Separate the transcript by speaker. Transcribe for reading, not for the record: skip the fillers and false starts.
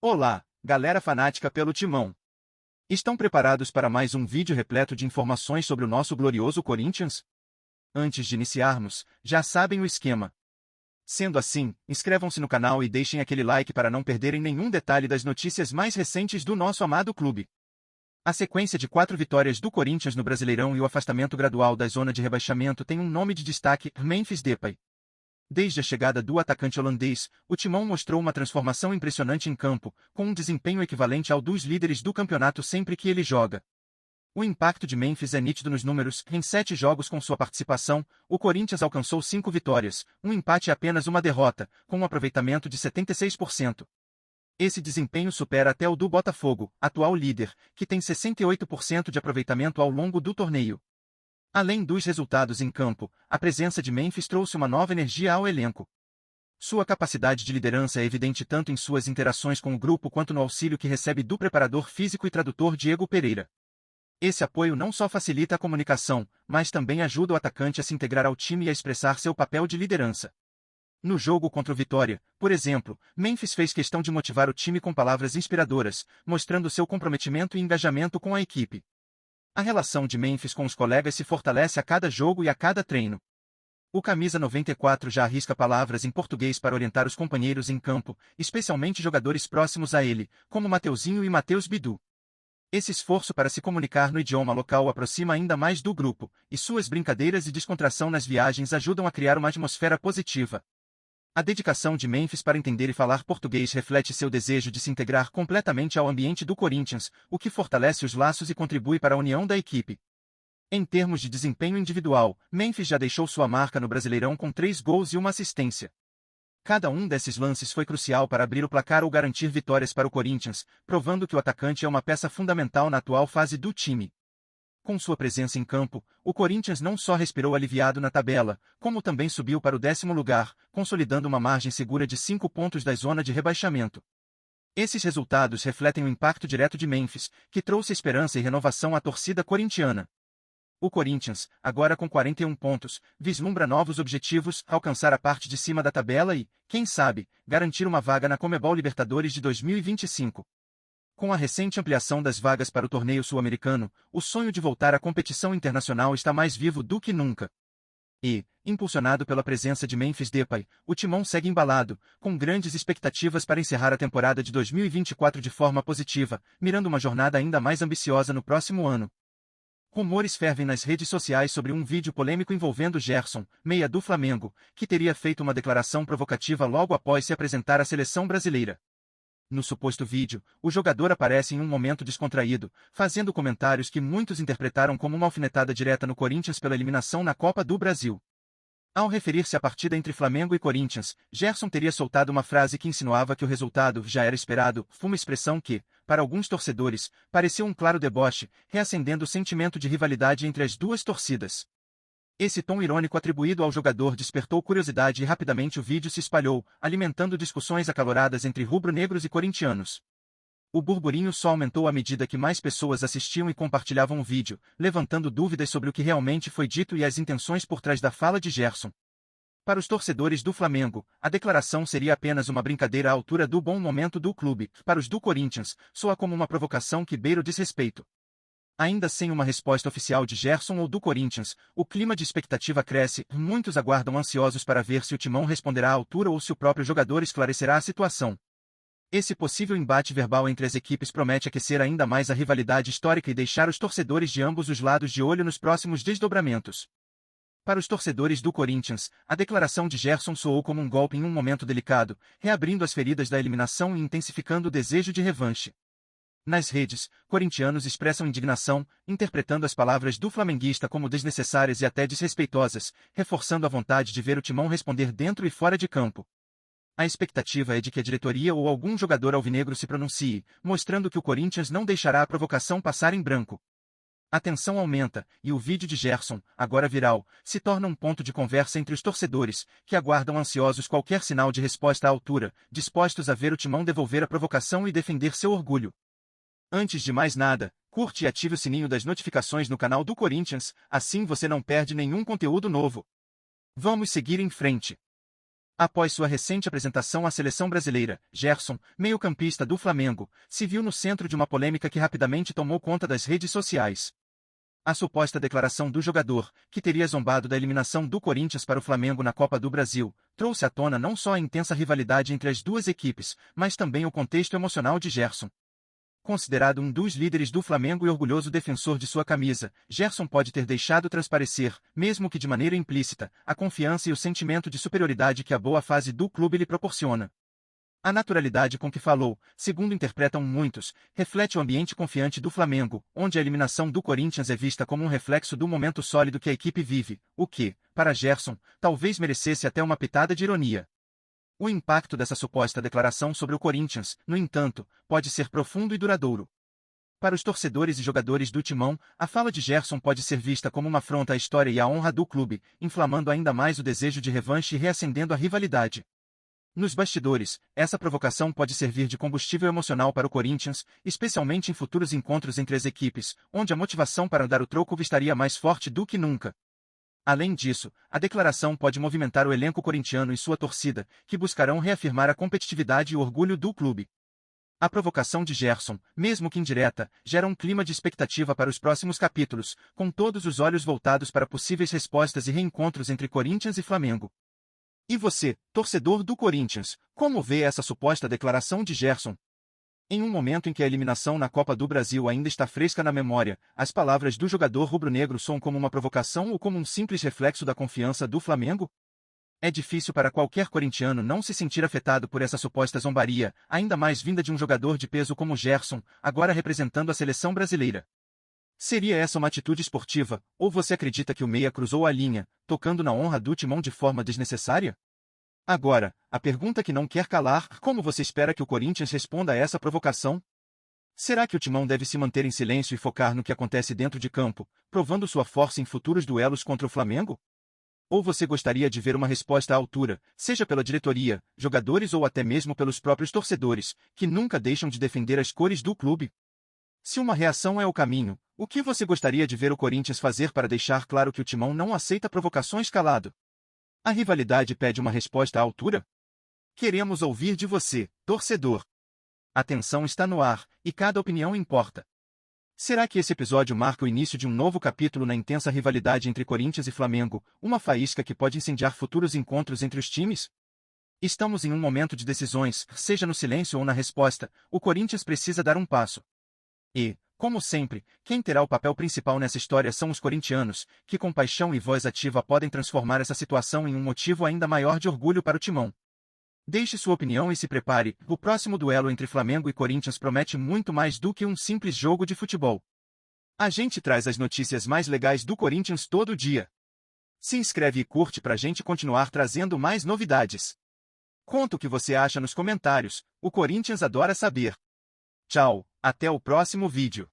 Speaker 1: Olá, galera fanática pelo Timão. Estão preparados para mais um vídeo repleto de informações sobre o nosso glorioso Corinthians? Antes de iniciarmos, já sabem o esquema. Sendo assim, inscrevam-se no canal e deixem aquele like para não perderem nenhum detalhe das notícias mais recentes do nosso amado clube. A sequência de 4 vitórias do Corinthians no Brasileirão e o afastamento gradual da zona de rebaixamento tem um nome de destaque: Memphis Depay. Desde a chegada do atacante holandês, o Timão mostrou uma transformação impressionante em campo, com um desempenho equivalente ao dos líderes do campeonato sempre que ele joga. O impacto de Memphis é nítido nos números. Em 7 jogos com sua participação, o Corinthians alcançou 5 vitórias, um empate e apenas uma derrota, com um aproveitamento de 76%. Esse desempenho supera até o do Botafogo, atual líder, que tem 68% de aproveitamento ao longo do torneio. Além dos resultados em campo, a presença de Memphis trouxe uma nova energia ao elenco. Sua capacidade de liderança é evidente tanto em suas interações com o grupo quanto no auxílio que recebe do preparador físico e tradutor Diego Pereira. Esse apoio não só facilita a comunicação, mas também ajuda o atacante a se integrar ao time e a expressar seu papel de liderança. No jogo contra o Vitória, por exemplo, Memphis fez questão de motivar o time com palavras inspiradoras, mostrando seu comprometimento e engajamento com a equipe. A relação de Memphis com os colegas se fortalece a cada jogo e a cada treino. O camisa 94 já arrisca palavras em português para orientar os companheiros em campo, especialmente jogadores próximos a ele, como Mateuzinho e Matheus Bidu. Esse esforço para se comunicar no idioma local o aproxima ainda mais do grupo, e suas brincadeiras e descontração nas viagens ajudam a criar uma atmosfera positiva. A dedicação de Memphis para entender e falar português reflete seu desejo de se integrar completamente ao ambiente do Corinthians, o que fortalece os laços e contribui para a união da equipe. Em termos de desempenho individual, Memphis já deixou sua marca no Brasileirão com 3 gols e uma assistência. Cada um desses lances foi crucial para abrir o placar ou garantir vitórias para o Corinthians, provando que o atacante é uma peça fundamental na atual fase do time. Com sua presença em campo, o Corinthians não só respirou aliviado na tabela, como também subiu para o 10º lugar, consolidando uma margem segura de 5 pontos da zona de rebaixamento. Esses resultados refletem o impacto direto de Memphis, que trouxe esperança e renovação à torcida corintiana. O Corinthians, agora com 41 pontos, vislumbra novos objetivos, alcançar a parte de cima da tabela e, quem sabe, garantir uma vaga na Conmebol Libertadores de 2025. Com a recente ampliação das vagas para o torneio sul-americano, o sonho de voltar à competição internacional está mais vivo do que nunca. E, impulsionado pela presença de Memphis Depay, o Timão segue embalado, com grandes expectativas para encerrar a temporada de 2024 de forma positiva, mirando uma jornada ainda mais ambiciosa no próximo ano. Rumores fervem nas redes sociais sobre um vídeo polêmico envolvendo Gerson, meia do Flamengo, que teria feito uma declaração provocativa logo após se apresentar à seleção brasileira. No suposto vídeo, o jogador aparece em um momento descontraído, fazendo comentários que muitos interpretaram como uma alfinetada direta no Corinthians pela eliminação na Copa do Brasil. Ao referir-se à partida entre Flamengo e Corinthians, Gerson teria soltado uma frase que insinuava que o resultado já era esperado, uma expressão que, para alguns torcedores, pareceu um claro deboche, reacendendo o sentimento de rivalidade entre as duas torcidas. Esse tom irônico atribuído ao jogador despertou curiosidade e rapidamente o vídeo se espalhou, alimentando discussões acaloradas entre rubro-negros e corintianos. O burburinho só aumentou à medida que mais pessoas assistiam e compartilhavam o vídeo, levantando dúvidas sobre o que realmente foi dito e as intenções por trás da fala de Gerson. Para os torcedores do Flamengo, a declaração seria apenas uma brincadeira à altura do bom momento do clube. Para os do Corinthians, soa como uma provocação que beira o desrespeito. Ainda sem uma resposta oficial de Gerson ou do Corinthians, o clima de expectativa cresce, muitos aguardam ansiosos para ver se o Timão responderá à altura ou se o próprio jogador esclarecerá a situação. Esse possível embate verbal entre as equipes promete aquecer ainda mais a rivalidade histórica e deixar os torcedores de ambos os lados de olho nos próximos desdobramentos. Para os torcedores do Corinthians, a declaração de Gerson soou como um golpe em um momento delicado, reabrindo as feridas da eliminação e intensificando o desejo de revanche. Nas redes, corintianos expressam indignação, interpretando as palavras do flamenguista como desnecessárias e até desrespeitosas, reforçando a vontade de ver o Timão responder dentro e fora de campo. A expectativa é de que a diretoria ou algum jogador alvinegro se pronuncie, mostrando que o Corinthians não deixará a provocação passar em branco. A tensão aumenta, e o vídeo de Gerson, agora viral, se torna um ponto de conversa entre os torcedores, que aguardam ansiosos qualquer sinal de resposta à altura, dispostos a ver o Timão devolver a provocação e defender seu orgulho. Antes de mais nada, curte e ative o sininho das notificações no canal do Corinthians, assim você não perde nenhum conteúdo novo. Vamos seguir em frente. Após sua recente apresentação à seleção brasileira, Gerson, meio-campista do Flamengo, se viu no centro de uma polêmica que rapidamente tomou conta das redes sociais. A suposta declaração do jogador, que teria zombado da eliminação do Corinthians para o Flamengo na Copa do Brasil, trouxe à tona não só a intensa rivalidade entre as duas equipes, mas também o contexto emocional de Gerson. Considerado um dos líderes do Flamengo e orgulhoso defensor de sua camisa, Gerson pode ter deixado transparecer, mesmo que de maneira implícita, a confiança e o sentimento de superioridade que a boa fase do clube lhe proporciona. A naturalidade com que falou, segundo interpretam muitos, reflete o ambiente confiante do Flamengo, onde a eliminação do Corinthians é vista como um reflexo do momento sólido que a equipe vive, o que, para Gerson, talvez merecesse até uma pitada de ironia. O impacto dessa suposta declaração sobre o Corinthians, no entanto, pode ser profundo e duradouro. Para os torcedores e jogadores do Timão, a fala de Gerson pode ser vista como uma afronta à história e à honra do clube, inflamando ainda mais o desejo de revanche e reacendendo a rivalidade. Nos bastidores, essa provocação pode servir de combustível emocional para o Corinthians, especialmente em futuros encontros entre as equipes, onde a motivação para dar o troco estaria mais forte do que nunca. Além disso, a declaração pode movimentar o elenco corintiano e sua torcida, que buscarão reafirmar a competitividade e o orgulho do clube. A provocação de Gerson, mesmo que indireta, gera um clima de expectativa para os próximos capítulos, com todos os olhos voltados para possíveis respostas e reencontros entre Corinthians e Flamengo. E você, torcedor do Corinthians, como vê essa suposta declaração de Gerson? Em um momento em que a eliminação na Copa do Brasil ainda está fresca na memória, as palavras do jogador rubro-negro soam como uma provocação ou como um simples reflexo da confiança do Flamengo? É difícil para qualquer corintiano não se sentir afetado por essa suposta zombaria, ainda mais vinda de um jogador de peso como Gerson, agora representando a seleção brasileira. Seria essa uma atitude esportiva, ou você acredita que o meia cruzou a linha, tocando na honra do Timão de forma desnecessária? Agora, a pergunta que não quer calar, como você espera que o Corinthians responda a essa provocação? Será que o Timão deve se manter em silêncio e focar no que acontece dentro de campo, provando sua força em futuros duelos contra o Flamengo? Ou você gostaria de ver uma resposta à altura, seja pela diretoria, jogadores ou até mesmo pelos próprios torcedores, que nunca deixam de defender as cores do clube? Se uma reação é o caminho, o que você gostaria de ver o Corinthians fazer para deixar claro que o Timão não aceita provocações calado? A rivalidade pede uma resposta à altura? Queremos ouvir de você, torcedor. A tensão está no ar, e cada opinião importa. Será que esse episódio marca o início de um novo capítulo na intensa rivalidade entre Corinthians e Flamengo, uma faísca que pode incendiar futuros encontros entre os times? Estamos em um momento de decisões, seja no silêncio ou na resposta, o Corinthians precisa dar um passo. E, como sempre, quem terá o papel principal nessa história são os corintianos, que com paixão e voz ativa podem transformar essa situação em um motivo ainda maior de orgulho para o Timão. Deixe sua opinião e se prepare, o próximo duelo entre Flamengo e Corinthians promete muito mais do que um simples jogo de futebol. A gente traz as notícias mais legais do Corinthians todo dia. Se inscreve e curte pra gente continuar trazendo mais novidades. Conta o que você acha nos comentários, o Corinthians adora saber. Tchau, até o próximo vídeo.